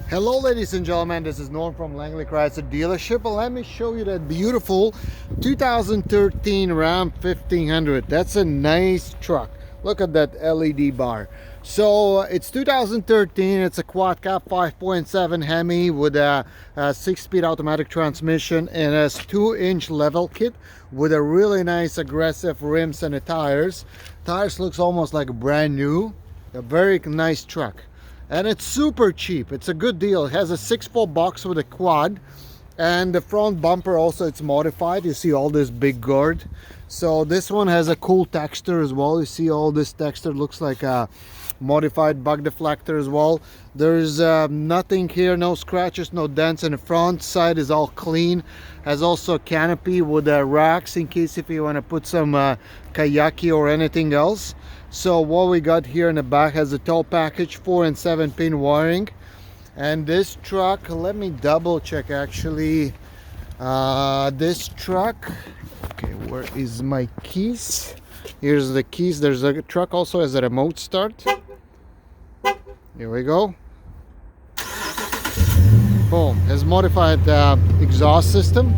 Hello ladies and gentlemen, this is Norm from Langley Chrysler dealership. Let me show you that beautiful 2013 Ram 1500. That's a nice truck. Look at that LED bar. So it's 2013, it's a quad cab 5.7 Hemi with a 6-speed automatic transmission and a 2-inch level kit with a really nice aggressive rims and the tires. Tires looks almost like brand new. A very nice truck. And it's super cheap. It's a good deal. It has a 6-4 box with a quad, and the front bumper also, it's modified. You see all this big guard. So this one has a cool texture as well. You see all this texture looks like a modified bug deflector as well. There's nothing here, no scratches, no dents, and the front side is all clean. Has also a canopy with racks in case if you want to put some kayaki or anything else. So what we got here in the back has a tow package, 4 and 7 pin wiring. And this truck, let me double check actually. This truck, okay, where is my keys? Here's the keys. There's a truck also has a remote start. Here we go. Boom, has modified exhaust system.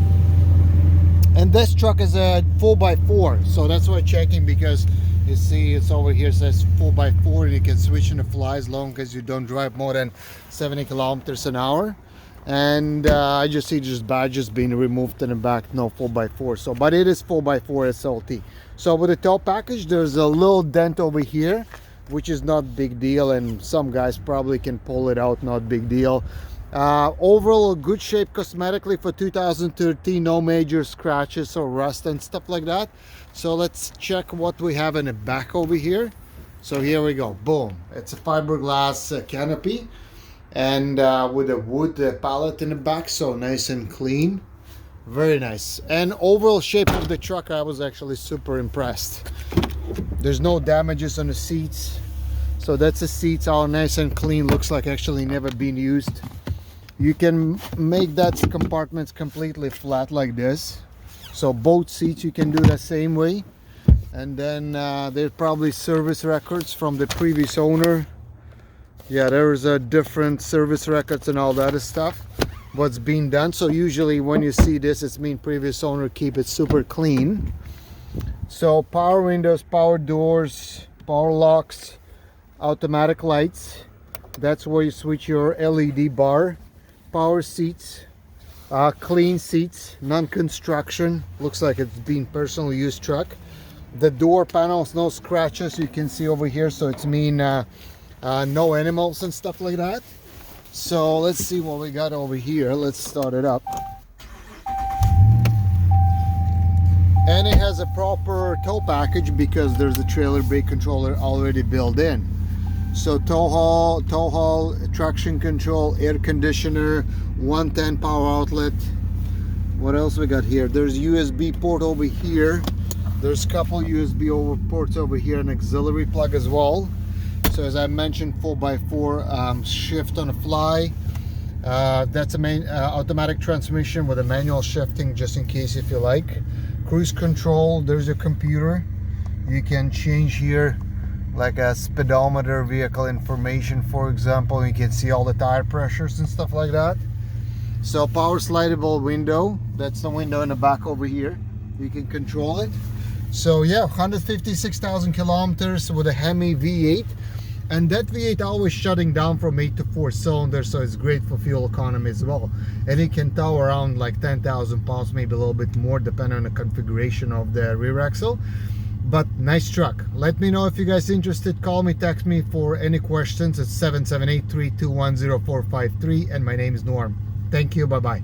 And this truck is a 4x4, so that's why I'm checking, because you see it's over here, says 4x4, and you can switch in the fly as long as you don't drive more than 70 kilometers an hour. And I just see just badges being removed in the back, no 4x4. So, but it is 4x4 SLT. So with the tow package, there's a little dent over here, which is not big deal, and some guys probably can pull it out, not big deal. Overall good shape cosmetically for 2013, no major scratches or rust and stuff like that. So let's check what we have in the back over here. So here we go, boom, it's a fiberglass canopy, and with a wood pallet in the back, so nice and clean, very nice. And overall shape of the truck, I was actually super impressed. There's no damages on the seats, so that's the seats all nice and clean, looks like actually never been used. You can make that compartments completely flat like this, so both seats you can do the same way. And then there's probably service records from the previous owner. Yeah, there's a different service records and all that stuff, what's been done. So usually when you see this, it's mean previous owner keep it super clean. So power windows, power doors, power locks, automatic lights. That's where you switch your LED bar. Power seats, clean seats, non-construction, looks like it's been personally used truck. The door panels, no scratches, you can see over here, so it's mean no animals and stuff like that. So let's see what we got over here. Let's start it up. And it has a proper tow package because there's a trailer brake controller already built in. So tow haul, traction control, air conditioner, 110 power outlet. What else we got here? There's USB port over here. There's a couple USB ports over here, an auxiliary plug as well. So as I mentioned, 4x4 shift on the fly. That's a main automatic transmission with a manual shifting, just in case if you like. Cruise control, there's a computer. You can change here like a speedometer, vehicle information, for example. You can see all the tire pressures and stuff like that. So power slidable window, that's the window in the back over here. You can control it. So yeah, 156,000 kilometers with a Hemi V8, and that V8 always shutting down from 8 to 4 cylinders, so it's great for fuel economy as well. And it can tow around like 10,000 pounds, maybe a little bit more, depending on the configuration of the rear axle. But nice truck. Let me know if you guys interested. Call me, text me for any questions. It's 778-321-0453, and my name is Norm. Thank you, bye-bye.